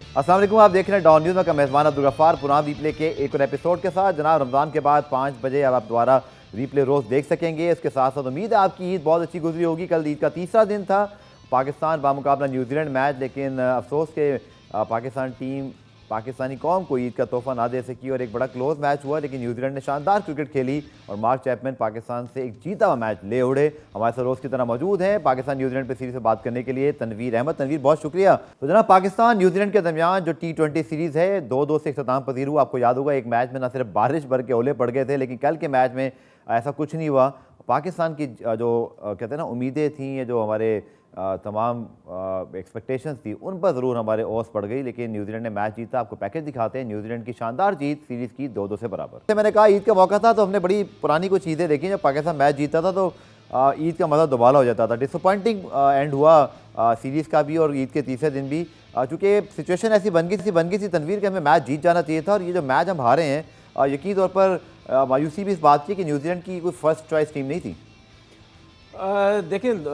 अस्सलाम वालेकुम, आप देख रहे हैं डॉन न्यूज़ में का मेज़बान अब्दुल गफ्फार पुराना रीप्ले के एक और एपिसोड के साथ। जनाब रमज़ान के बाद 5 बजे अब आप दोबारा रीप्ले रोज़ देख सकेंगे। इसके साथ साथ उम्मीद है आपकी ईद बहुत अच्छी गुजरी होगी। कल ईद का तीसरा दिन था, पाकिस्तान बामुकाबला न्यूजीलैंड मैच, लेकिन अफसोस के पाकिस्तान टीम पाकिस्तानी कौम को ईद का तोहफा ना दे सकी और एक बड़ा क्लोज मैच हुआ। लेकिन न्यूजीलैंड ने शानदार क्रिकेट खेली और मार्क चैपमैन पाकिस्तान से एक जीता हुआ मैच ले उड़े। हमारे साथ रोज़ की तरह मौजूद हैं पाकिस्तान न्यूजीलैंड पे सीरीज़ से बात करने के लिए तनवीर अहमद। तनवीर, बहुत शुक्रिया। तो जनाब, पाकिस्तान न्यूजीलैंड के दरमियान जो T20 सीरीज़ है 2-2 से इख्तिताम पजीर हुआ। आपको याद होगा एक मैच में ना सिर्फ बारिश भर के ओले पड़ गए थे, लेकिन कल के मैच में ऐसा कुछ नहीं हुआ। पाकिस्तान की जो कहते हैं ना उम्मीदें थी, ये जो हमारे तमाम एक्सपेक्टेशंस थी, उन पर ज़रूर हमारे ओस पड़ गई, लेकिन न्यूजीलैंड ने मैच जीता। आपको पैकेज दिखाते हैं न्यूजीलैंड की शानदार जीत सीरीज़ की 2-2 से बराबर। मैंने कहा ईद का मौका था तो हमने बड़ी पुरानी कुछ चीज़ें देखी। जब पाकिस्तान मैच जीता था तो ईद का मज़ा दोबारा हो जाता था। डिसअपॉइंटिंग एंड हुआ सीरीज़ का भी और ईद के तीसरे दिन भी, चूँकि सिचुएशन ऐसी बन गई थी तनवीर कि हमें मैच जीत जाना चाहिए था। और ये जो मैच हम हारे हैं, यकीन तौर पर मायूसी भी इस बात की कि न्यूजीलैंड की कोई फर्स्ट चॉइस टीम नहीं थी। देखें,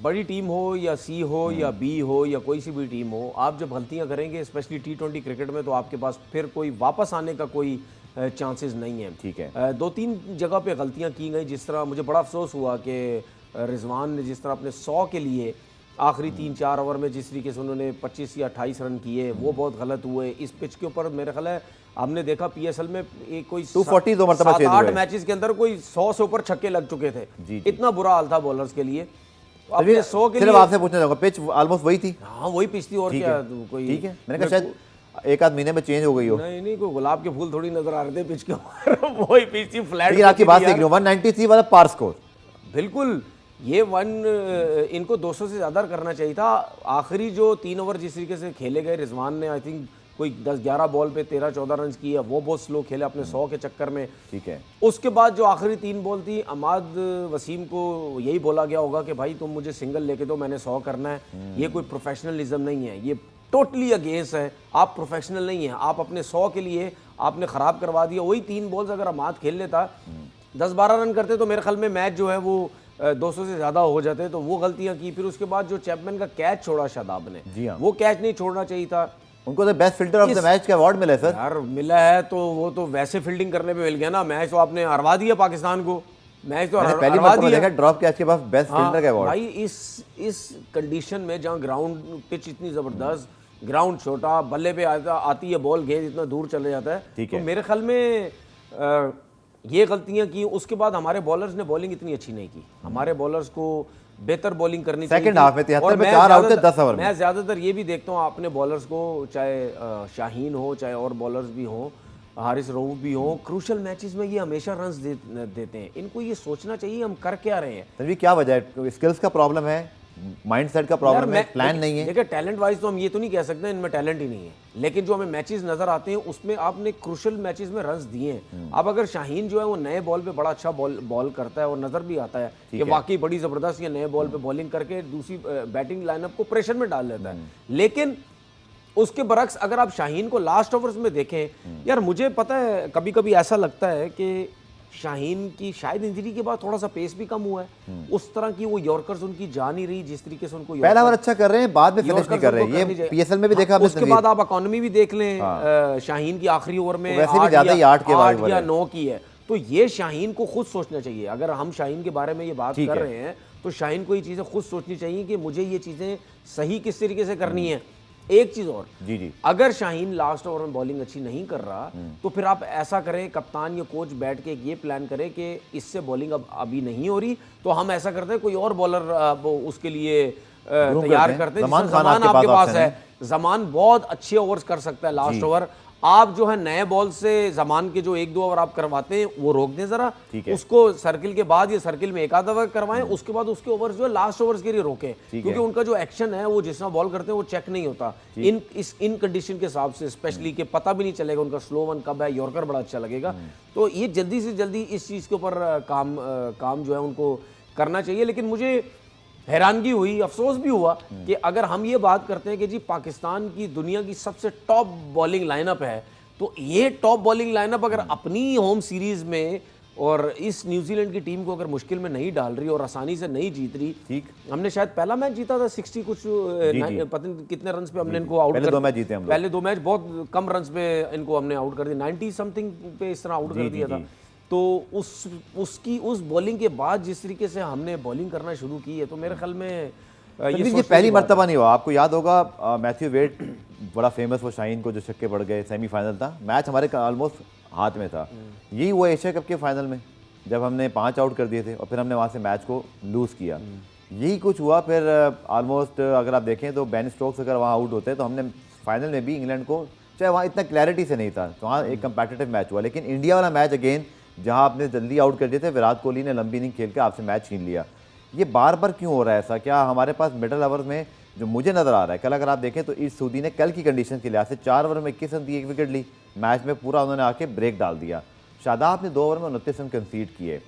बड़ी टीम हो या सी हो या बी हो या कोई सी भी टीम हो, आप जब गलतियां करेंगे स्पेशली T20 क्रिकेट में, तो आपके पास फिर कोई वापस आने का कोई चांसेस नहीं है। ठीक है। 2-3 जगह पे गलतियां की गई। जिस तरह मुझे बड़ा अफसोस हुआ कि रिजवान ने जिस तरह अपने 100 के लिए आखिरी 3-4 ओवर में जिस तरीके से उन्होंने 25 या 28 रन किए, वो बहुत गलत हुए। इस पिच के ऊपर मेरा ख्याल है हमने देखा PSL में एक कोई 240 दो मरतबा 7-8 मैचेस के अंदर कोई 100 से ऊपर छक्के लग चुके थे। जी। इतना बुरा हाल था बॉलर्स के लिए। अपने 100 के लिए सिर्फ आपसे पूछना चाहूँगा, पिच ऑलमोस्ट वही थी? हाँ, वही पिच थी और क्या कोई। ठीक है, मैंने कहा शायद एक आध महीने में चेंज हो गई हो। नहीं, कोई गुलाब के फूल थोड़ी नजर आ रहे थे पिच के ऊपर। वही पिच थी, फ्लैट। लेकिन आपकी बात देख रही हूँ 193 वाला पार स्कोर। बिल्कुल, ये इनको 200 से ज़्यादा करना चाहिए था। आखिरी जो 3 ओवर जिस तरीके से खेले गए, रिजवान ने आई थिंक कोई 10-11 बॉल पे 13-14 रन किए, वो बहुत स्लो खेले अपने 100 के चक्कर में। ठीक है। उसके बाद जो आखिरी 3 बॉल थी, अमाद वसीम को यही बोला गया होगा कि भाई तुम मुझे सिंगल लेके दो, मैंने 100 करना है। ये कोई प्रोफेशनलिज्म नहीं है, ये टोटली अगेंस्ट है। आप प्रोफेशनल नहीं हैं। आप अपने 100 के लिए आपने ख़राब करवा दिया। वही 3 बॉल्स अगर अमाद खेल लेता, 10-12 रन करते, तो मेरे ख्याल में मैच जो है वो 200 से ज़्यादा हो जाते। तो वो गलतियां की। फिर उसके बाद जो चैपमैन का कैच छोड़ा शादाब ने, जी हाँ, वो कैच नहीं छोड़ना चाहिए था। उनको तो best fielder of the match का अवार्ड मिला है सर। यार मिला है तो वो तो वैसे फील्डिंग करने पे मिल गया ना। मैच तो आपने हरवा दिया पाकिस्तान को। मैच तो पहली बार देखा ड्रॉप कैच के बाद बेस्ट फील्डर का अवार्ड। भाई इस कंडीशन में जहाँ ग्राउंड पिच इतनी ज़बरदस्त, ग्राउंड छोटा, बल्ले पे आती है बॉल, गेंद इतना दूर चले जाता है, तो मेरे ख्याल में ये गलतियां की। उसके बाद हमारे बॉलर्स ने बॉलिंग इतनी अच्छी नहीं की। हमारे बॉलर्स को बेहतर बॉलिंग करनी चाहिए। सेकंड हाफ में 73 पे 4 आउट थे 10 ओवर में। मैं ज़्यादातर ये भी देखता हूँ अपने बॉलर्स को, चाहे शाहीन हो, चाहे और बॉलर्स भी हों, हारिस रऊफ भी हों, क्रूशल मैचेस में ये हमेशा रन्स देते हैं। इनको ये सोचना चाहिए हम कर क्या रहे हैं। तभी क्या वजह है? स्किल्स का प्रॉब्लम है, माइंडसेट का प्रॉब्लम है, प्लान नहीं है। देखिए, टैलेंट वाइज तो हम ये तो नहीं कह सकते इनमें टैलेंट ही नहीं है, लेकिन जो हमें मैचेस नजर आते हैं उसमें आपने क्रूशल मैचेस में रन्स दिए हैं। अब अगर शाहीन जो है वो नए बॉल पे बड़ा अच्छा बॉल करता है और नजर भी आता है कि वाकई बड़ी जबरदस्त ये नए बॉल पे बॉलिंग करके दूसरी बैटिंग लाइनअप को प्रेशर में डाल देता है। लेकिन उसके बरक्स अगर आप शाहीन को लास्ट ओवर्स में देखें, यार मुझे पता है कभी कभी ऐसा लगता है कि शाहीन की शायद इंजरी के बाद थोड़ा सा पेस भी कम हुआ है। उस तरह की वो यॉर्कर्स उनकी जा नहीं रही जिस तरीके से उनको। पहला ओवर अच्छा कर रहे हैं, बाद में फिनिश नहीं कर रहे हैं। ये PSL में भी देखा आपने। उसके बाद आप इकोनॉमी भी देख लें, शाहीन की आखिरी ओवर में वैसे भी ज्यादा ही 8 या 9 की है। तो ये शाहीन को खुद सोचना चाहिए। अगर हम शाहीन के बारे में ये बात कर रहे हैं तो शाहीन को ये चीजें खुद सोचनी चाहिए कि मुझे ये चीजें सही किस तरीके से करनी है। एक चीज और, जी, अगर शाहीन लास्ट ओवर में बॉलिंग अच्छी नहीं कर रहा तो फिर आप ऐसा करें, कप्तान या कोच बैठ के ये प्लान करे कि इससे बॉलिंग अब अभी नहीं हो रही, तो हम ऐसा करते हैं कोई और बॉलर उसके लिए तैयार करते हैं। जमान आपके पास है, जमान बहुत अच्छे ओवर्स कर सकता है लास्ट ओवर। आप जो है नए बॉल से जमान के जो 1-2 ओवर आप करवाते हैं वो रोक दें जरा, उसको सर्किल के बाद या सर्किल में एक आधा ओवर करवाएं, उसके बाद उसके ओवर जो है लास्ट ओवर्स के लिए रोकें, क्योंकि उनका जो एक्शन है वो जिस तरह बॉल करते हैं वो चेक नहीं होता इन कंडीशन के हिसाब से, स्पेशली कि पता भी नहीं चलेगा उनका स्लो वन कब है, यॉर्कर बड़ा अच्छा लगेगा। तो ये जल्दी से जल्दी इस चीज़ के ऊपर काम जो है उनको करना चाहिए। लेकिन मुझे हैरानगी हुई, अफसोस भी हुआ कि अगर हम ये बात करते हैं कि जी पाकिस्तान की दुनिया की सबसे टॉप बॉलिंग लाइनअप है, तो ये टॉप बॉलिंग लाइनअप अगर अपनी होम सीरीज में और इस न्यूजीलैंड की टीम को अगर मुश्किल में नहीं डाल रही और आसानी से नहीं जीत रही, ठीक। हमने शायद पहला मैच जीता था 60 कुछ पता नहीं कितने रन पे हमने इनको आउट पहले 2 मैच जीते हम लोग। पहले 2 मैच बहुत कम रन पे इनको हमने आउट कर दिया, 90 समथिंग पे इस तरह आउट कर दिया था। तो उस बॉलिंग के बाद जिस तरीके से हमने बॉलिंग करना शुरू की है, तो मेरे ख्याल में ये पहली मर्तबा नहीं हुआ। आपको याद होगा मैथ्यू वेड बड़ा फेमस, वो शाहीन को जो छक्के पड़ गए, सेमीफाइनल था, मैच हमारे ऑलमोस्ट हाथ में था। यही हुआ एशिया कप के फाइनल में जब हमने 5 आउट कर दिए थे और फिर हमने वहाँ से मैच को लूज़ किया। यही कुछ हुआ फिर ऑलमोस्ट। अगर आप देखें तो बेन स्टोक्स अगर वहाँ आउट होते तो हमने फाइनल में भी इंग्लैंड को, चाहे वहाँ इतना क्लैरिटी से नहीं था, तो वहाँ एक कंपेटिटिव मैच हुआ। लेकिन इंडिया वाला मैच अगेन जहाँ आपने जल्दी आउट कर दिए थे, विराट कोहली ने लंबी इनिंग खेल के आपसे मैच छीन लिया। ये बार बार क्यों हो रहा है ऐसा? क्या हमारे पास मिडल ओवर में जो मुझे नज़र आ रहा है, कल अगर आप देखें तो इस सूदी ने कल की कंडीशन के लिहाज से 4 ओवर में 21 रन दिए, 1 विकेट ली, मैच में पूरा उन्होंने आके ब्रेक डाल दिया। शादाब ने 2 ओवर में 29 रन कंसीड किए।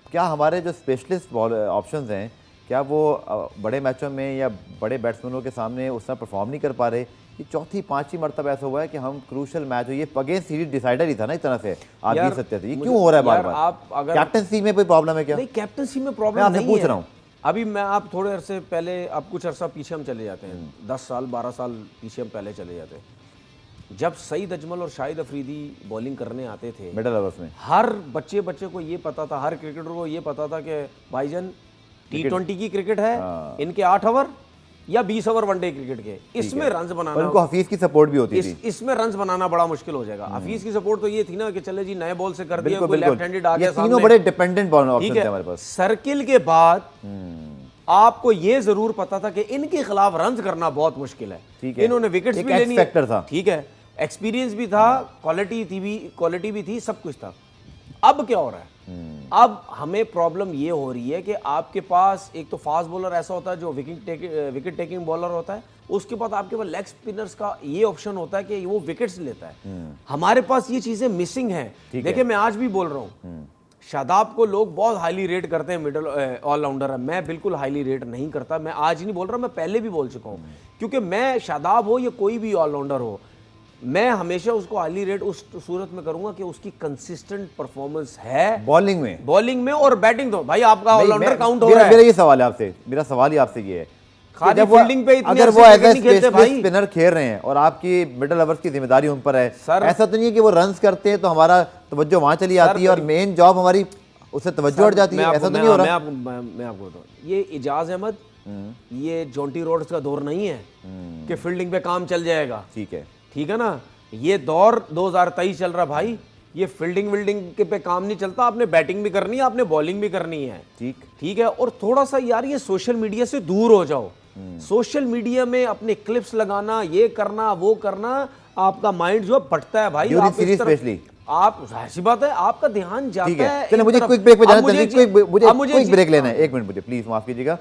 क्या हमारे जो स्पेशलिस्ट ऑप्शंस हैं, क्या वो बड़े मैचों में या बड़े बैट्समैनों के सामने उस तरह परफॉर्म नहीं कर पा रहे? ये चौथी 5वीं मरतबा ऐसा हुआ है कि हम क्रूशल मैच हो, ये अगेंस्ट सीरीज डिसाइडर ही था ना एक तरह से, आप जीत सकते थे। ये क्यों हो रहा है बार बार? आप अगर कैप्टनसी में कोई प्रॉब्लम है क्या? नहीं, कैप्टनसी में प्रॉब्लम नहीं पूछ रहा हूँ। अभी मैं आप थोड़े अरसे पहले, आप कुछ अरसा पीछे हम चले जाते हैं, 10 साल 12 साल पीछे हम पहले चले जाते हैं, जब सईद अजमल और शाहिद अफरीदी बॉलिंग करने आते थे मिडल ओवर्स में, हर बच्चे को ये पता था, हर क्रिकेटर को ये पता था कि भाईजान T20 की क्रिकेट है, इनके 8 ओवर या 20 ओवर वनडे क्रिकेट के, इसमें रन्स बनाना, उनको हफीज की सपोर्ट भी होती थी, इसमें रन्स बनाना बड़ा मुश्किल हो जाएगा। हफीज की सपोर्ट तो ये थी ना कि चले जी नए बॉल से कर दिया, कोई लेफ्ट हैंडेड आ गया सामने, तीनों बड़े डिपेंडेंट बॉल ऑप्शन थे हमारे पास। सर्किल के बाद आपको ये जरूर पता था कि इनके खिलाफ रन्स करना बहुत मुश्किल है, इन्होंने विकेट्स भी लेनी है, ठीक है, एक्सपीरियंस भी था, क्वालिटी भी थी, सब कुछ था। अब क्या हो रहा है? अब हमें प्रॉब्लम ये हो रही है कि आपके पास एक तो फास्ट बॉलर ऐसा होता है जो विकेट टेकिंग बॉलर होता है, उसके बाद आपके पास लेग स्पिनर्स का ये ऑप्शन होता है कि वो विकेट्स लेता है। हमारे पास ये चीजें मिसिंग हैं। देखिए मैं आज भी बोल रहा हूँ, शादाब को लोग बहुत हाईली रेट करते हैं, मिडल ऑलराउंडर है, मैं बिल्कुल हाईली रेट नहीं करता। मैं आज ही नहीं बोल रहा, मैं पहले भी बोल चुका हूँ, क्योंकि मैं शादाब हो या कोई भी ऑलराउंडर हो, मैं हमेशा उसको हाईली रेट उस सूरत में करूंगा कि उसकी कंसिस्टेंट परफॉर्मेंस है बॉलिंग में और बैटिंग। तो भाई आपका ऑलराउंडर काउंट हो रहा है। मेरा ये सवाल है आपसे, मेरा सवाल ही आपसे ये है, खाली फील्डिंग पे अगर वो एज ए स्पिनर खेल रहे हैं और आपकी मिडल ओवर्स की जिम्मेदारी उन पर है, ऐसा तो नहीं है कि वो रन्स करते हैं तो हमारा तवज्जो वहां चली जाती है और मेन जॉब हमारी उससे तवज्जो हट जाती है, ऐसा तो नहीं हो रहा? मैं आपको बताऊं, ये इजाज अहमद, ये जॉन्टी रोड्स का दौर नहीं है कि फील्डिंग पे काम चल जाएगा, ठीक है ना। ये दौर 2023 चल रहा भाई, ये फील्डिंग विल्डिंग के पे काम नहीं चलता, आपने बैटिंग भी करनी है, आपने बॉलिंग भी करनी है, ठीक है। और थोड़ा सा यार ये सोशल मीडिया से दूर हो जाओ। सोशल मीडिया में अपने क्लिप्स लगाना, ये करना वो करना, आपका माइंड जो भटकता है भाई, आप ऐसी बात है, आपका ध्यान जाता है। चलो मुझे क्विक ब्रेक पे जाना है, मुझे क्विक ब्रेक लेना है, 1 मिनट मुझे प्लीज माफ कीजिएगा।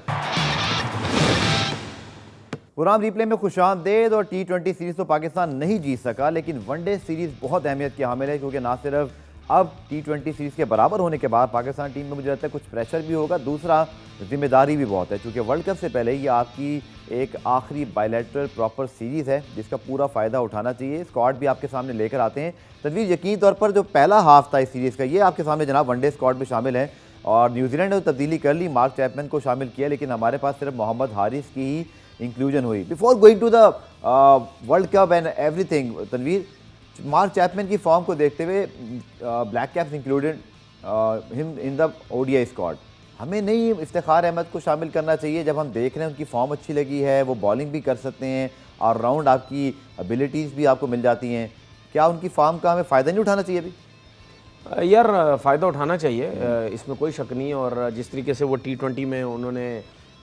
प्रोग्राम रिप्ले में खुशामदीद। और T20 सीरीज तो पाकिस्तान नहीं जीत सका, लेकिन वनडे सीरीज बहुत अहमियत की हामिल है, क्योंकि ना सिर्फ अब T20 सीरीज के बराबर होने के बाद पाकिस्तान टीम में मुझे लगता है कुछ प्रेशर भी होगा, दूसरा जिम्मेदारी भी बहुत है, क्योंकि वर्ल्ड कप से पहले ये आपकी एक आखिरी बायलैटरल प्रॉपर सीरीज़ है जिसका पूरा फ़ायदा उठाना चाहिए। स्क्वाड भी आपके सामने लेकर आते हैं तनवीर, यकीनी तौर पर जो पहला हाफ था इस सीरीज़ का, ये आपके सामने जनाब वनडे स्क्वाड में शामिल है और न्यूजीलैंड ने तो तब्दीली कर ली, मार्क चैपमैन को शामिल किया, लेकिन हमारे पास सिर्फ मोहम्मद हारिस की ही इंक्लूजन हुई। Before going to the world cup and everything, Tanveer, Mark Chapman की फॉर्म को देखते हुए Black Caps included him in the ODI squad, हमें नहीं इफ्तिखार अहमद को शामिल करना चाहिए? जब हम देख रहे हैं उनकी फॉर्म अच्छी लगी है, वो बॉलिंग भी कर सकते हैं, ऑलराउंड आपकी एबिलिटीज़ भी आपको मिल जाती हैं, क्या उनकी फॉर्म का हमें फ़ायदा नहीं उठाना चाहिए अभी? यार फ़ायदा उठाना चाहिए, इसमें कोई शक नहीं है। और जिस तरीके से वो T20 में उन्होंने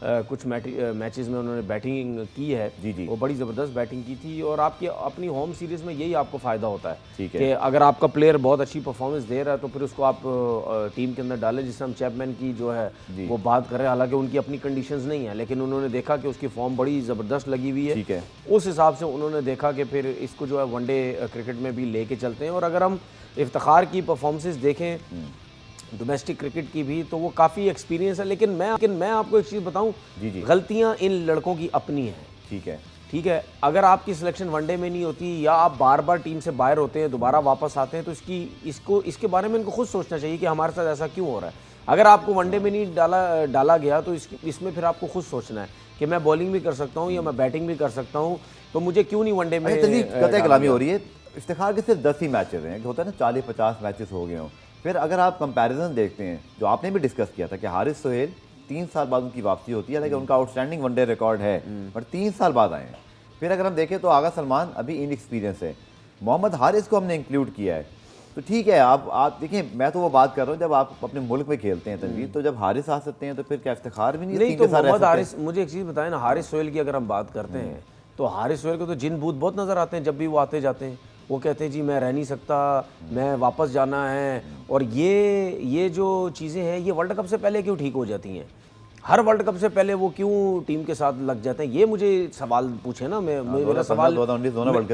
कुछ मैचेस में उन्होंने बैटिंग की है, जी, वो बड़ी ज़बरदस्त बैटिंग की थी। और आपकी अपनी होम सीरीज़ में यही आपको फ़ायदा होता है कि अगर आपका प्लेयर बहुत अच्छी परफॉर्मेंस दे रहा है तो फिर उसको आप टीम के अंदर डालें। जिससे हम चैपमैन की जो है वो बात करें, हालांकि उनकी अपनी कंडीशंस नहीं है, लेकिन उन्होंने देखा कि उसकी फॉर्म बड़ी ज़बरदस्त लगी हुई है, उस हिसाब से उन्होंने देखा कि फिर इसको जो है वनडे क्रिकेट में भी लेके चलते हैं। और अगर हम इफ्तिखार की परफॉर्मेंसेस देखें डोमेस्टिक क्रिकेट की भी, तो वो काफ़ी एक्सपीरियंस है। लेकिन मैं आपको एक चीज़ बताऊं, गलतियां इन लड़कों की अपनी हैं, ठीक है, ठीक है, अगर आपकी सिलेक्शन वनडे में नहीं होती या आप बार बार टीम से बाहर होते हैं, दोबारा वापस आते हैं, तो इसके बारे में इनको खुद सोचना चाहिए कि हमारे साथ ऐसा क्यों हो रहा है। अगर आपको वनडे में नहीं डाला गया तो इसमें फिर आपको खुद सोचना है कि मैं बॉलिंग भी कर सकता हूँ या मैं बैटिंग भी कर सकता हूँ, तो मुझे क्यों नहीं वनडे में कतई कलामी हो रही है। इफ्तिखार के सिर्फ 10 ही मैचेस हैं, होता है ना 40-50 मैचेस हो गए हों। फिर अगर आप कंपैरिजन देखते हैं जो आपने भी डिस्कस किया था कि हारिस सोहेल 3 साल बाद उनकी वापसी होती है, लेकिन उनका आउटस्टैंडिंग वनडे रिकॉर्ड है, पर 3 साल बाद आए हैं। फिर अगर हम देखें तो आगा सलमान अभी इनएक्सपीरियंस है, मोहम्मद हारिस को हमने इंक्लूड किया है, तो ठीक है। आप देखिए, मैं तो वो बात कर रहा हूँ जब आप अपने मुल्क में खेलते हैं तनवीर, तो जब हारिस आ सकते हैं तो फिर क्या इफ्तिखार भी नहीं तो मोहम्मद हारिस, मुझे एक चीज़ बताएं ना, हारिस सोहेल की अगर हम बात करते हैं तो हारिस सोहेल को तो जिन बूत बहुत नज़र आते हैं जब भी वो आते जाते हैं। वो कहते हैं जी मैं रह नहीं सकता, मैं वापस जाना है, और ये जो चीज़ें हैं ये वर्ल्ड कप से पहले क्यों ठीक हो जाती हैं? हर वर्ल्ड कप से पहले वो क्यों टीम के साथ लग जाते हैं? ये मुझे सवाल पूछे ना, मेरा सवाल,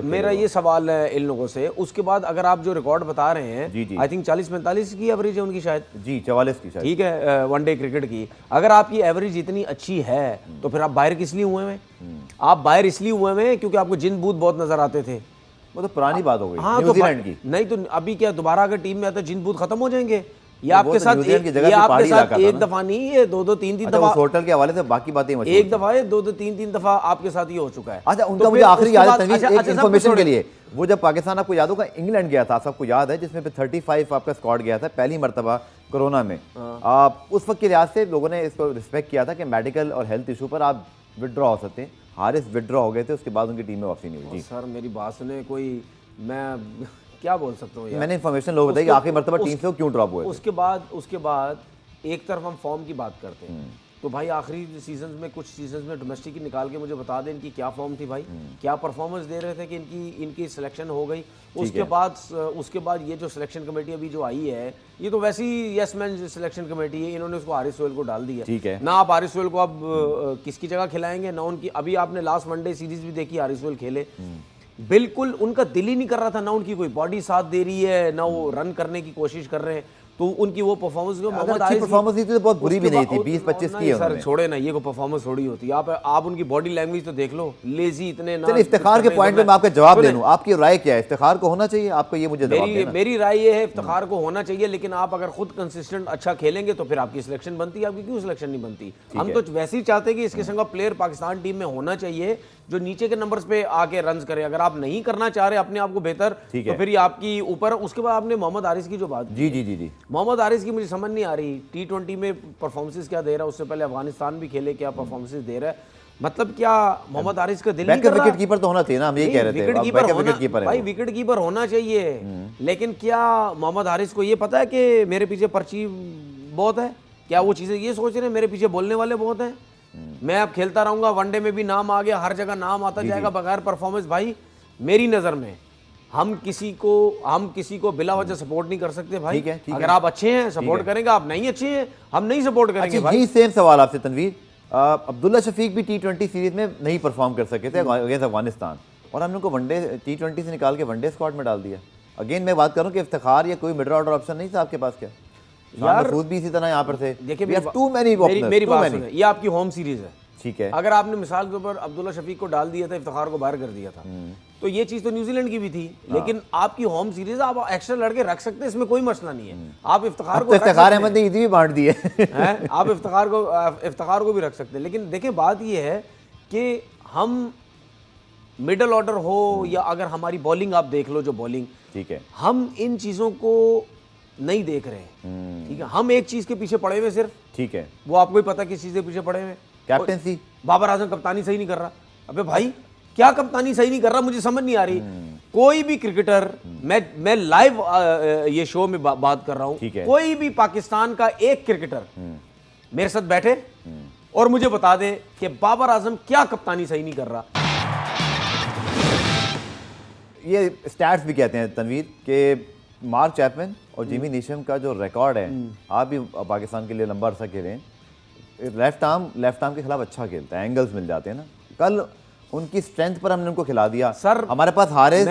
मेरा ये सवाल है इन लोगों से। उसके बाद अगर आप जो रिकॉर्ड बता रहे हैं, आई थिंक 40-45 की एवरेज है उनकी शायद, जी 44 की शायद, ठीक है, वनडे क्रिकेट की। अगर आपकी एवरेज इतनी अच्छी है तो फिर आप बाहर किस लिए हुए हैं? आप बाहर इसलिए हुए हैं क्योंकि आपको जिन बूथ बहुत नजर आते थे। वो तो पुरानी बात हो गई, हाँ, न्यूजीलैंड की। नहीं तो अभी क्या दोबारा अगर टीम में आता है जिन बूथ खत्म हो जाएंगे? ये आपके साथ एक दफा नहीं, ये दो तीन दफा, होटल के हवाले से बाकी बातें एक दफा है, दो तीन दफा आपके साथ ये हो चुका है। अच्छा, उनका मुझे आखिरी याद है एक इन्फॉर्मेशन के लिए, वो जब पाकिस्तान, आपको याद होगा, इंग्लैंड गया था, सबको याद है, जिसमें 35 आपका स्क्वाड गया था पहली मरतबा कोरोना में। उस वक्त के लिहाज से लोगों ने इसको रिस्पेक्ट किया था कि मेडिकल और हेल्थ इशू पर आप विड्रॉ हो सकते हैं। हारिस विड्रॉ हो गए थे, उसके बाद उनकी टीम में वापसी नहीं हुई। सर मेरी बात सुने, कोई मैं क्या बोल सकता हूँ यार? मैंने इन्फॉर्मेशन लोग बताई कि आखिरी मरतबा टीम से क्यों ड्रॉप हुए। उसके बाद एक तरफ हम फॉर्म की बात करते हैं, तो भाई आखिरी सीजन में, कुछ सीजन में डोमेस्टिक की निकाल के मुझे बता दें इनकी क्या फॉर्म थी भाई, क्या परफॉर्मेंस दे रहे थे कि इनकी सिलेक्शन हो गई। उसके बाद ये जो सिलेक्शन कमेटी अभी जो आई है, ये तो वैसी यस मैन सिलेक्शन कमेटी है, इन्होंने उसको हारिस सोहेल को डाल दिया। ठीक है, ना आप हारिस सोहेल को अब किसकी जगह खिलाएंगे, ना उनकी, अभी आपने लास्ट वनडे सीरीज भी देखी, हारिस सोहेल खेले, बिल्कुल उनका दिल ही नहीं कर रहा था, ना उनकी कोई बॉडी साथ दे रही है, ना वो रन करने की कोशिश कर रहे हैं, तो उनकी वो परफॉर्मेंस जो मोहम्मद हारिस परफॉर्मेंस थी तो बहुत बुरी भी नहीं थी, 20-25 की है। सर छोड़े ना, ये को परफॉर्मेंस थोड़ी होती है। आप उनकी बॉडी लैंग्वेज तो देख लो, लेजी इतने ना। इफ्तिखार के पॉइंट पे मैं आपका जवाब दे दूं, आपकी राय क्या है? इफ्तिखार को होना चाहिए? आपको ये मुझे जवाब देना। मेरी राय ये है, इफ्तिखार को होना चाहिए, लेकिन आप अगर खुद कंसिस्टेंट अच्छा खेलेंगे तो फिर आपकी सिलेक्शन बनती है। आपकी क्यों सिलेक्शन नहीं बनती? हम तो वैसे ही चाहते हैं कि इसके संग प्लेयर पाकिस्तान टीम में होना चाहिए जो नीचे के नंबर्स पे आके रन करे। अगर आप नहीं करना चाह रहे अपने आप को बेहतर, तो फिर ये आपकी ऊपर। उसके बाद आपने मोहम्मद हारिस की जो बात, जी, मोहम्मद हारिस की मुझे समझ नहीं आ रही, T20 में परफॉर्मेंसेस क्या दे रहा है, उससे पहले अफगानिस्तान भी खेले, क्या परफॉर्मेंसेस दे रहा है, मतलब क्या मोहम्मद हारिस का दिल नहीं कर रहा? विकेट कीपर तो होना चाहिए ना, हम ये कह रहे थे, भाई विकेट कीपर होना चाहिए, लेकिन क्या मोहम्मद हारिस को ये पता है कि मेरे पीछे पर्ची बहुत है? क्या वो चीजें ये सोच रहे हैं मेरे पीछे बोलने वाले बहुत हैं, मैं अब खेलता रहूंगा, वनडे में भी नाम आ गया, हर जगह नाम आता जाएगा बगैर परफॉर्मेंस? भाई मेरी नजर में हम किसी को बिला वजह सपोर्ट नहीं कर सकते भाई। ठीक है। अगर आप अच्छे हैं सपोर्ट करेंगे, आप नहीं अच्छे हैं हम नहीं सपोर्ट करेंगे। भाई यही सेम सवाल आपसे तनवीर, अब्दुल्ला शफीक भी T20 सीरीज में नहीं परफॉर्म कर सके थे अगेंस्ट अफगानिस्तान, और हमने उनको वनडे T20 से निकाल के वनडे स्क्वाड में डाल दिया। अगेन मैं बात करूं कि इफ्तिखार या कोई मिडल ऑर्डर ऑप्शन नहीं था आपके पास क्या? यार मसूद भी इसी तरह यहाँ पर थे। देखिए मेरी बात सुनिए, ये आपकी होम सीरीज है, ठीक है। अगर आपने मिसाल के ऊपर अब्दुल्ला शफीक को डाल दिया था, इफ्तिखार को बाहर कर दिया था, तो ये चीज तो न्यूजीलैंड की भी थी, लेकिन आपकी होम सीरीज आप एक्स्ट्रा लड़के रख सकते हैं, इसमें कोई मसला नहीं है। आप इफ्तिखार को, इफ्तिखार अहमद ने ईदी भी बांट दी है आप इफ्तिखार को भी रख सकते हैं, लेकिन देखिए बात ये है कि हम मिडल ऑर्डर हो या अगर हमारी बॉलिंग आप देख लो, जो बॉलिंग, ठीक है, हम इन चीजों को नहीं देख रहे हैं। ठीक है, हम एक चीज के पीछे पड़े हुए सिर्फ, ठीक है, वो आपको ही पता किस चीज के पीछे पड़े हुए? कैप्टेंसी। बाबर आजम कप्तानी सही नहीं कर रहा। अबे भाई क्या कप्तानी सही नहीं कर रहा? मुझे समझ नहीं आ रही। कोई भी क्रिकेटर, मैं लाइव ये शो में बात कर रहा हूं, कोई भी पाकिस्तान का एक क्रिकेटर मेरे साथ बैठे और मुझे बता दे कि बाबर आजम क्या कप्तानी सही नहीं कर रहा। ये स्टैट्स भी कहते हैं तनवीर के मार्क चैपमैन और जिमी नीशम का जो रिकॉर्ड है, आप भी पाकिस्तान के लिए लंबा अरसा खेले हैं, लेफ्ट आर्म के खिलाफ अच्छा खेलता है, एंगल्स मिल जाते हैं ना। कल उनकी स्ट्रेंथ पर हमने उनको खिला दिया। सर हमारे पास हारिस,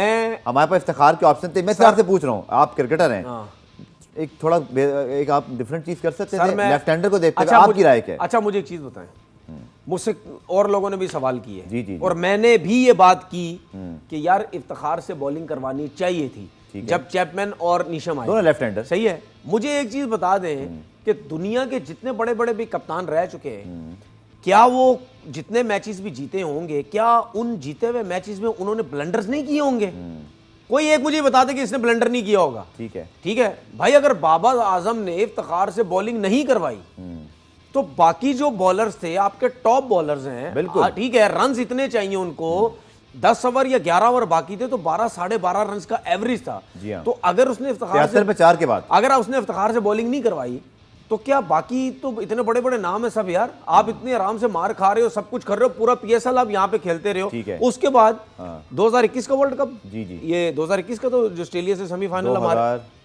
हमारे पास इफ्तिखार के ऑप्शन थे। मैं सर से पूछ रहा हूँ, आप क्रिकेटर हैं, एक आप डिफरेंट चीज कर सकते थे, लेफ्ट हैंडर को देखते हुए। आपकी राय क्या है? अच्छा मुझे एक चीज बताएं, मुझसे और लोगों ने भी सवाल किए जी, जी, जी। और मैंने भी ये बात की कि यार इफ्तिखार से बॉलिंग करवानी चाहिए थी जब चैपमैन और नीशम आए, दोनों लेफ्ट हैंडर। सही है। मुझे एक चीज बता दें कि दुनिया के जितने बड़े बड़े भी कप्तान रह चुके हैं, क्या वो जितने मैचेस भी जीते होंगे, क्या उन जीते हुए मैचेस में उन्होंने ब्लंडर्स नहीं किए होंगे? कोई एक मुझे बता दे कि इसने ब्लंडर नहीं किया होगा। ठीक है, ठीक है भाई, अगर बाबर आजम ने इफ्तिखार से बॉलिंग नहीं करवाई तो बाकी जो बॉलर्स थे, आपके टॉप बॉलर्स हैं, बिल्कुल ठीक है, रन्स इतने चाहिए उनको, 10 ओवर या 11 ओवर बाकी थे तो 12 साढ़े 12 रन का एवरेज था। जी हाँ। तो अगर उसने इफ्तिखार 73 पे 4 के बाद अगर उसने इफ्तिखार से बॉलिंग नहीं करवाई तो क्या बाकी तो इतने बड़े बड़े नाम है सब यार, आप इतने आराम से मार खा रहे हो, सब कुछ कर रहे हो, पूरा पीएसएल आप यहाँ पे खेलते रहे हो। ठीक है। उसके बाद हाँ। 2021 का वर्ल्ड कप, जी जी, ये 2021 का तो जो ऑस्ट्रेलिया से सेमीफाइनल हमारा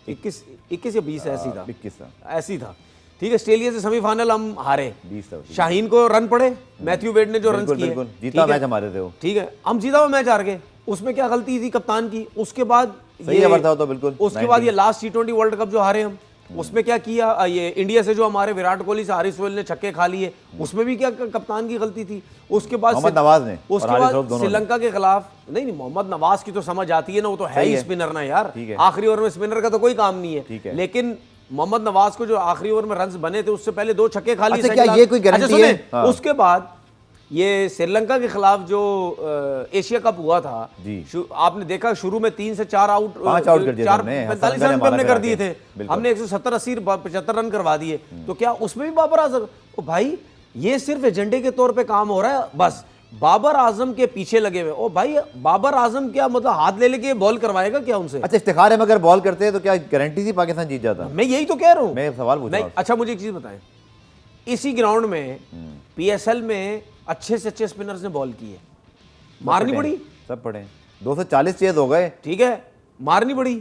21 या 20 ऐसी था, 21 ऐसी था। ठीक है, ऑस्ट्रेलिया से सेमीफाइनल हम हारे, 20 था। शाहीन को रन पड़े, मैथ्यू वेड ने जो रन किए, बिल्कुल जीता मैच हमारे थे वो। ठीक है, हम जीता हुआ मैच हार गए, उसमें क्या गलती थी कप्तान की? उसके बाद सही ओवर था तो बिल्कुल। उसके बाद ये लास्ट T20 वर्ल्ड कप जो हारे हम, उसमें क्या किया? ये इंडिया से जो हमारे विराट कोहली से हारिस सोहेल ने छक्के खा लिए, उसमें भी क्या कप्तान की गलती थी? उसके बाद मोहम्मद नवाज ने, उसके बाद श्रीलंका के खिलाफ नहीं, मोहम्मद नवाज की तो समझ आती है ना, वो तो है ही स्पिनर ना यार, आखिरी ओवर में स्पिनर का तो कोई काम नहीं है। लेकिन मोहम्मद नवाज को जो आखिरी ओवर में रन बने थे, उससे पहले 2 छक्के खा लिए। क्या ये कोई गारंटी है? हाँ। उसके बाद ये श्रीलंका के खिलाफ जो एशिया कप हुआ था, आपने देखा शुरू में 3 से 4 आउट, 5 आउट कर दिए थे, 45 रन पे हमने कर दिए थे, हमने 170 80 75 रन करवा दिए। तो क्या उसमें भी बाबर आजम? ओ भाई, ये सिर्फ एजेंडे के तौर पे काम हो रहा है, बस बाबर आजम के पीछे लगे हुए। ओ भाई, बाबर आजम क्या मतलब हाथ ले लेके बॉल करवाएगा क्या उनसे? अच्छा, इफ्तिखार में अगर बॉल करते हैं तो क्या गारंटी थी पाकिस्तान जीत जाता? मैं यही तो कह रहा हूँ, मैं सवाल पूछ रहा हूं। अच्छा मुझे एक चीज बताएं, इसी ग्राउंड में पीएसएल में अच्छे से अच्छे स्पिनर्स ने बॉल की है, मारनी पड़ी, सब पड़े 240 चेज हो गए। ठीक है, मारनी पड़ी,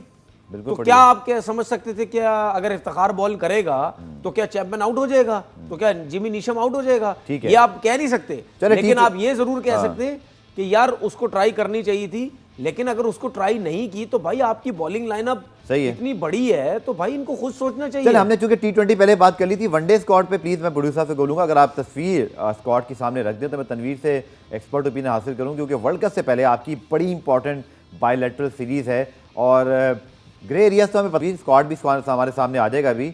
बिल्कुल। तो क्या आप क्या समझ सकते थे, क्या अगर इफ्तिखार बॉल करेगा तो क्या चैपमैन आउट हो जाएगा, तो क्या जिमी नीशम आउट हो जाएगा? ये आप कह नहीं सकते, लेकिन आप ये जरूर कह सकते हैं कि यार उसको ट्राई करनी चाहिए थी। लेकिन अगर उसको ट्राई नहीं की तो भाई आपकी बॉलिंग लाइनअप सही है, इतनी बड़ी है, तो भाई इनको खुद सोचना चाहिए। चलिए, हमने चूंकि T20 पहले बात कर ली थी, वनडे स्क्वाड पे प्लीज मैं प्रोड्यूसर से बोलूंगा अगर आप तस्वीर स्क्वाड के सामने रख दें तो मैं तनवीर से एक्सपर्ट ओपिनियन हासिल करूं, क्योंकि वर्ल्ड कप से पहले आपकी बड़ी इंपॉर्टेंट बायलैटरल सीरीज है और ग्रे एरियाज तो हमें पता, स्क्वाड भी हमारे सामने आ जाएगा अभी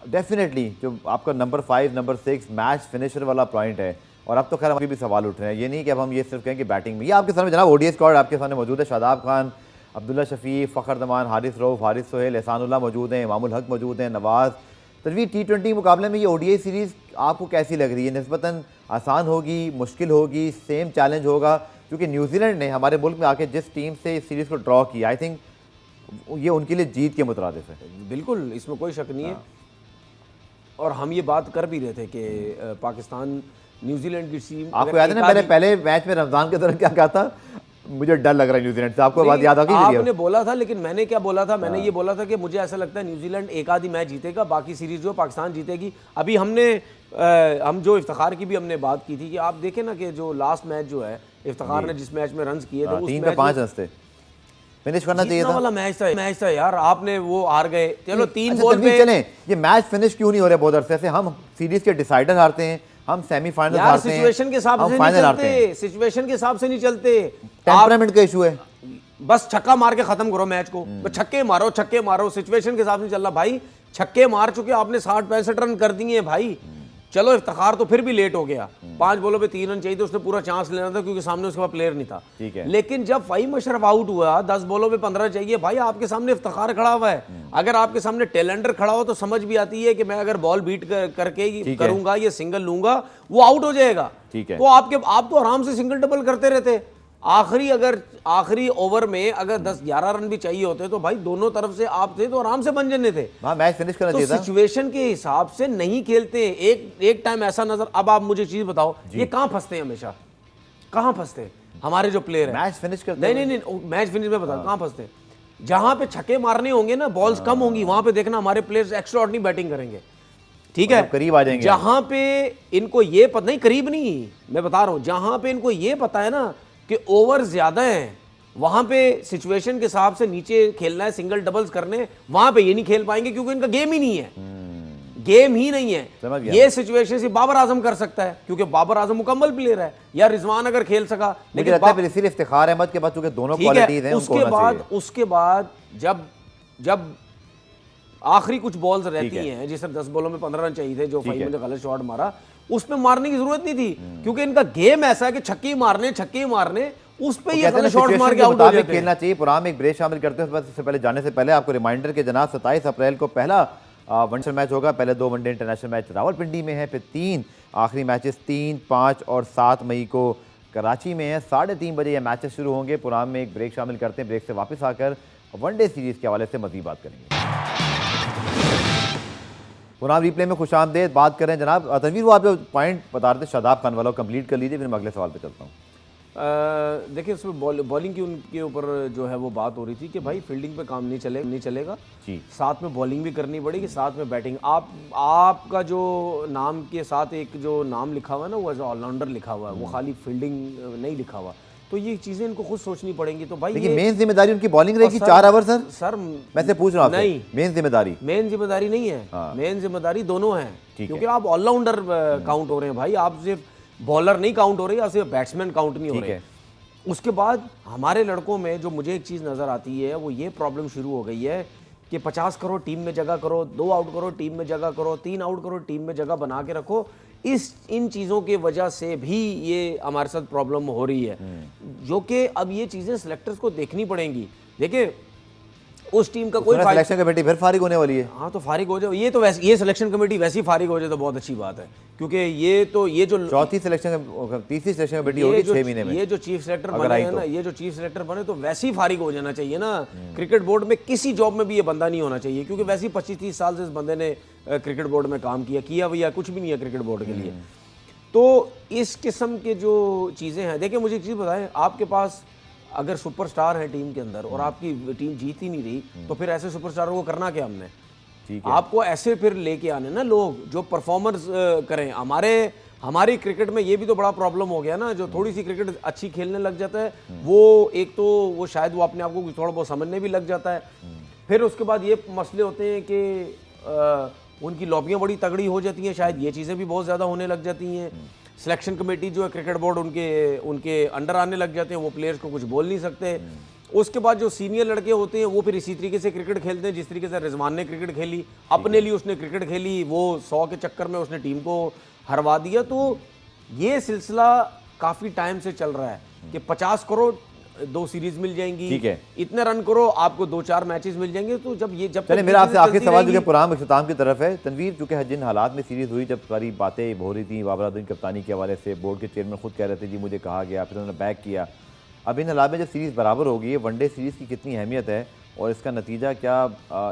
डेफिनेटली। जो आपका नंबर 5 नंबर 6 मैच फिनिशर वाला पॉइंट है, और अब तो खैर अभी भी सवाल उठ रहे हैं, ये नहीं कि अब हम ये सिर्फ कहें कि बैटिंग में। ये आपके सामने जनाब ओडीआई स्क्वाड आपके सामने मौजूद है। शादाब खान, अब्दुल्ला शफी, फ़खर जमान, हारिस रऊफ, हारिस सोहेल, एहसानुल्लाह मौजूद हैं, इमामुल हक मौजूद हैं, नवाज़। तनवीर, T20 मुकाबले में ये ओडीआई सीरीज़ आपको कैसी लग रही है? निस्बतन आसान होगी, मुश्किल होगी, सेम चैलेंज होगा? क्योंकि न्यूजीलैंड ने हमारे मुल्क में आके जिस टीम से इस सीरीज़ को ड्रॉ किया, आई थिंक ये उनके लिए जीत के मुतरादिफ है। बिल्कुल, इसमें कोई शक नहीं है। और हम ये बात कर भी रहे थे कि पाकिस्तान न्यूजीलैंड की टीम, आपको याद है ना मैंने पहले मैच में रमजान के दौरान क्या कहा था, मुझे डर लग रहा है न्यूजीलैंड से, आपको बात याद आ गई? आपने बोला था, लेकिन मैंने क्या बोला था? मैंने ये बोला था कि मुझे ऐसा लगता है न्यूजीलैंड एक आधी मैच जीतेगा, बाकी सीरीज जो पाकिस्तान जीतेगी। अभी हम जो इफ्तिखार की भी हमने बात की थी कि आप देखें ना कि जो लास्ट मैच जो है इफ्तिखार ने जिस मैच में रन किए थे, 3 पे 5 रन थे, फिनिश करना चाहिए था वाला मैच था यार, आपने वो हार गए। चलो 3 बॉल पे चले, ये मैच फिनिश क्यों नहीं हो रहा बहुत अरसे से? हम सीरीज के डिसाइडर हारते हैं, हम सेमीफाइनल हारते हैं, सिचुएशन के हिसाब से नहीं चलते, सिचुएशन के हिसाब से नहीं चलते, टेम्परामेंट का इशू है। बस छक्का मार के खत्म करो मैच को, छक्के मारो, सिचुएशन के हिसाब से चल रहा। भाई छक्के मार चुके, आपने 60-65 रन कर दिए भाई। चलो इफ्तिखार तो फिर भी लेट हो गया, 5 बॉलों पे 3 रन चाहिए थे, उसने पूरा चांस लेना था क्योंकि सामने उसके पास प्लेयर नहीं था। ठीक है। लेकिन जब फ़हीम अशरफ आउट हुआ, 10 बॉलों पे 15 चाहिए, भाई आपके सामने इफ्तिखार खड़ा हुआ है। अगर आपके सामने टेलेंडर खड़ा हो तो समझ भी आती है कि मैं अगर बॉल बीट करके करूंगा, ये सिंगल लूंगा, वो आउट हो जाएगा। ठीक है। तो आप तो आराम से सिंगल डबल करते रहते। आखिरी ओवर में अगर 10-11 रन भी चाहिए होते तो भाई दोनों तरफ से आप थे तो आराम से बन जाने थे। मैच फिनिश करना चाहिए था। सिचुएशन के हिसाब से नहीं खेलते। एक टाइम ऐसा नजर, अब आप मुझे चीज बताओ, ये कहां फंसते हैं हमेशा? कहां फंसते हैं हमारे जो प्लेयर है? मैच फिनिश करते नहीं, मैच फिनिश में बताओ कहां फंसते हैं? जहां पे छक्के मारने होंगे ना, बॉल्स कम होंगी, वहां पे देखना हमारे प्लेयर्स एक्स्ट्राऑर्डिनरी बैटिंग करेंगे। ठीक है, करीब आ जाएंगे। जहां पे इनको ये पता नहीं, करीब नहीं, मैं बता रहा हूं, जहां पे इनको ये पता है ना कि ओवर ज्यादा हैं, वहां पे सिचुएशन के हिसाब से नीचे खेलना है, सिंगल डबल्स करने, वहां पे ये नहीं खेल पाएंगे क्योंकि इनका गेम ही नहीं है। गेम ही नहीं है। समझ गया। ये सिचुएशन सिर्फ बाबर आजम कर सकता है, क्योंकि बाबर आजम मुकम्मल प्लेयर है, या रिजवान अगर खेल सका। मुझे लेकिन लगता है फिर इसीलिए इफ्तिखार अहमद के बाद चूंकि दोनों ठीक है, क्वालिटीज हैं उनको होना चाहिए। उसके बाद जब आखिरी कुछ बॉल्स रहती हैं, जिस 10 बॉलों में 15 रन चाहिए थे, जो फाइव ने गलत शॉट मारा, उसमें मारने की जरूरत नहीं थी, क्योंकि इनका गेम ऐसा है कि छक्के मारने उस पे ये गलत शॉट मार के आउट हो जाते हैं। खेलना चाहिए। पुराना एक ब्रेक शामिल करते हैं, उससे पहले जाने से पहले आपको रिमाइंडर के जनाब 27 अप्रैल को पहला वनडे मैच होगा। पहले 2 वनडे इंटरनेशनल मैच रावलपिंडी में है, फिर 3 आखिरी मैचेस 3, 5 और 7 मई को कराची में है। 3:30 बजे ये मैचेस शुरू होंगे। पुरान में एक ब्रेक शामिल करते हैं, ब्रेक से वापस आकर वनडे सीरीज के हवाले से मज़ीद बात करेंगे। पुरान रिप्ले में खुशामदेद बात करें जनाब। तनवीर, वो आप जो पॉइंट बता रहे थे शादाब खान वाला, कंप्लीट कर लीजिए, फिर मैं अगले सवाल पे चलता हूँ। देखिए, उसमें बॉलिंग की उनके ऊपर जो है वो बात हो रही थी कि भाई फील्डिंग पे काम नहीं चलेगा जी, साथ में बॉलिंग भी करनी पड़ेगी, साथ में बैटिंग। आपका जो नाम के साथ एक जो नाम लिखा हुआ है ना, वो एज ऑलराउंडर लिखा हुआ है, वो खाली फील्डिंग नहीं लिखा हुआ। तो ये चीज़ें इनको खुद सोचनी पड़ेंगी। तो भाई लेकिन मेन जिम्मेदारी उनकी बॉलिंग रहेगी 4 ओवर। सर मैं से पूछ रहा हूँ, नहीं, मेन जिम्मेदारी नहीं है। मेन जिम्मेदारी दोनों है, क्योंकि आप ऑलराउंडर काउंट हो रहे हैं भाई, आप सिर्फ बॉलर नहीं काउंट हो रही, आप सिर्फ बैट्समैन काउंट नहीं हो रहे। उसके बाद हमारे लड़कों में जो मुझे एक चीज़ नज़र आती है, वो ये प्रॉब्लम शुरू हो गई है कि 50 करो टीम में जगह करो, 2 आउट करो टीम में जगह करो, 3 आउट करो टीम में जगह बना के रखो। इन चीज़ों की वजह से भी ये हमारे साथ प्रॉब्लम हो रही है, जो कि अब ये चीज़ें सिलेक्टर्स को देखनी पड़ेंगी। देखिए, उस टीम का कोई सिलेक्शन कमेटी फिर फारिग होने वाली है। हाँ, तो फारिग हो जाए, ये तो वैसे, ये सिलेक्शन कमेटी वैसी फारिग हो जाए तो बहुत अच्छी बात है, क्योंकि ये जो तीसरी सिलेक्शन कमेटी होगी 6 महीने में। ये जो चीफ सेलेक्टर बने हैं ना, ये जो चीफ सेलेक्टर बने तो वैसे ही फारिग हो जाना चाहिए ना। क्रिकेट बोर्ड में किसी जॉब में भी ये बंदा नहीं होना चाहिए, क्योंकि वैसे ही 25-30 साल से इस बंदे ने क्रिकेट बोर्ड में काम किया भैया, कुछ भी नहीं है क्रिकेट बोर्ड के लिए। तो इस किस्म के जो चीज़ें हैं, देखिए मुझे एक चीज़ बताएं, आपके पास अगर सुपरस्टार है टीम के अंदर और आपकी टीम जीत ही नहीं रही, तो फिर ऐसे सुपरस्टारों को करना क्या हमने? ठीक है, आपको ऐसे फिर लेके आने ना लोग जो परफॉर्मर्स करें। हमारी क्रिकेट में ये भी तो बड़ा प्रॉब्लम हो गया ना, जो थोड़ी सी क्रिकेट अच्छी खेलने लग जाता है, वो एक तो वो शायद वो अपने आप को थोड़ा बहुत समझने भी लग जाता है। फिर उसके बाद ये मसले होते हैं कि उनकी लॉबियाँ बड़ी तगड़ी हो जाती हैं, शायद ये चीज़ें भी बहुत ज़्यादा होने लग जाती हैं। सिलेक्शन कमेटी जो है क्रिकेट बोर्ड उनके अंडर आने लग जाते हैं, वो प्लेयर्स को कुछ बोल नहीं सकते। उसके बाद जो सीनियर लड़के होते हैं वो फिर इसी तरीके से क्रिकेट खेलते हैं जिस तरीके से रिजवान ने क्रिकेट खेली, अपने लिए उसने क्रिकेट खेली, वो 100 के चक्कर में उसने टीम को हरवा दिया। तो ये सिलसिला काफ़ी टाइम से चल रहा है कि 50 करोड़ 2 सीरीज मिल जाएंगी, ठीक है, इतने रन करो आपको 2-4 मैचेस मिल जाएंगे। तो जब चलिए, मेरा आपसे आखिरी सवाल जो कि पुरान इख्तिताम की तरफ है। तनवीर, चूंकि जिन हालात में सीरीज हुई, जब सारी बातें हो रही थी बाबर आजम की कप्तानी के हवाले से, बोर्ड के चेयरमैन खुद कह रहे थे जी मुझे कहा गया, फिर उन्होंने बैक किया। अब इन हालात में जब सीरीज बराबर होगी, वनडे सीरीज की कितनी अहमियत है और इसका नतीजा क्या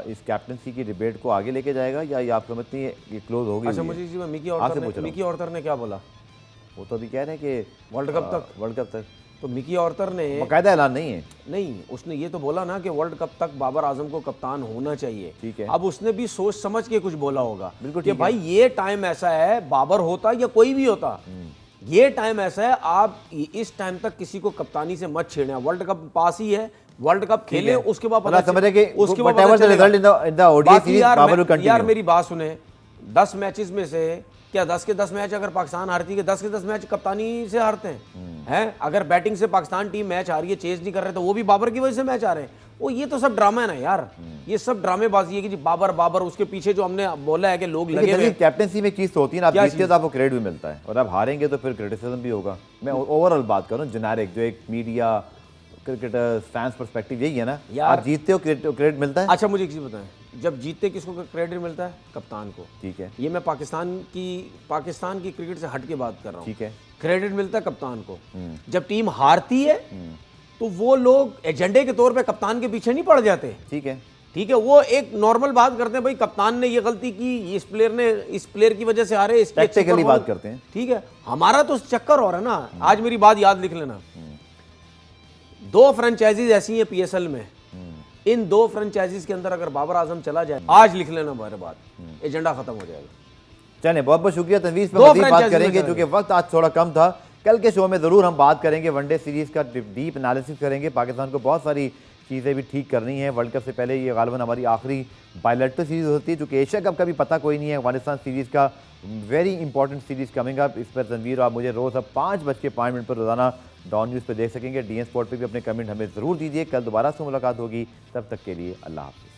इस कैप्टनसी की डिबेट को आगे लेके जाएगा, या ये आप समझती हैं ये क्लोज होगी? अच्छा, मुझे मिकी ऑर्थर ने क्या बोला? वो तो अभी कह रहे हैं कि वर्ल्ड कप तक। तो मिकी ऑर्थर ने बाकायदा ऐलान नहीं है। नहीं, उसने ये तो बोला ना कि वर्ल्ड कप तक बाबर आजम को कप्तान होना चाहिए। ठीक है, अब उसने भी सोच समझ के कुछ बोला होगा, बिल्कुल कि भाई ये टाइम ऐसा है, बाबर होता या कोई भी होता, ये टाइम ऐसा है, आप इस टाइम तक किसी को कप्तानी से मत छेड़े। वर्ल्ड कप पास ही है, वर्ल्ड कप खेले, उसके बाद यार मेरी बात सुने, 10 मैचेस में से क्या 10 के 10 मैच अगर पाकिस्तान हारती है, 10 के 10 मैच कप्तानी से हारते हैं? अगर बैटिंग से पाकिस्तान टीम मैच हारी है, चेज नहीं कर रहे, तो वो भी बाबर की वजह से मैच आ रहे हैं। वो ये तो सब ड्रामा है ना यार, ये सब ड्रामेबाजी है कि जी बाबर उसके पीछे जो हमने बोला है कि लोग लगे हुए। कैप्टनसी में चीज होती है ना, आप जीतते तो आपको क्रेडिट भी मिलता है, और आप हारेंगे तो फिर क्रिटिसिज्म भी होगा। मैं ओवरऑल बात करूं, जेनेरिक जो एक मीडिया क्रिकेटर फैंस पर्सपेक्टिव यही है ना यार, आप जीतते हो क्रेडिट मिलता है। अच्छा, मुझे एक चीज बताएं, जब जीतते किसको क्रेडिट मिलता है? कप्तान को। ठीक है, ये मैं पाकिस्तान की क्रिकेट से हट के बात कर रहा हूँ। ठीक है, क्रेडिट मिलता है कप्तान को। जब टीम हारती है तो वो लोग एजेंडे के तौर पे कप्तान के पीछे नहीं पड़ जाते। ठीक है, वो एक नॉर्मल बात करते हैं, भाई कप्तान ने ये गलती की, इस प्लेयर की वजह से हारे, टैक्टिकली बात करते हैं। ठीक है, हमारा तो चक्कर हो रहा है ना। आज मेरी बात याद लिख लेना, 2 फ्रेंचाइजीज ऐसी हैं PSL में, इन 2 फ्रेंचाइजीज के अंदर अगर बाबर आजम चला जाए, आज लिख लेना मेरे बात, एजेंडा खत्म हो जाएगा। चलें, बहुत बहुत शुक्रिया तनवीर, पे मज़ीद बात करेंगे क्योंकि वक्त आज थोड़ा कम था। कल के शो में ज़रूर हम बात करेंगे वनडे सीरीज़ का, डीप एनालिसिस करेंगे। पाकिस्तान को बहुत सारी चीज़ें भी ठीक करनी है। वर्ल्ड कप से पहले ये गालिबन हमारी आखिरी बायलैटरल सीरीज़ होती है, जो कि एशिया कप का भी पता कोई नहीं है। अफगानिस्तान सीरीज़ का very important series coming up. इस पर तनवीर आप मुझे रोज़ अब 5:05 पर रोज़ाना डॉन न्यूज़ पर देख सकेंगे। DN स्पोर्ट पर भी अपने कमेंट हमें ज़रूर दीजिए। कल दोबारा से मुलाकात होगी, तब तक के लिए अल्लाह हाफ़िज़।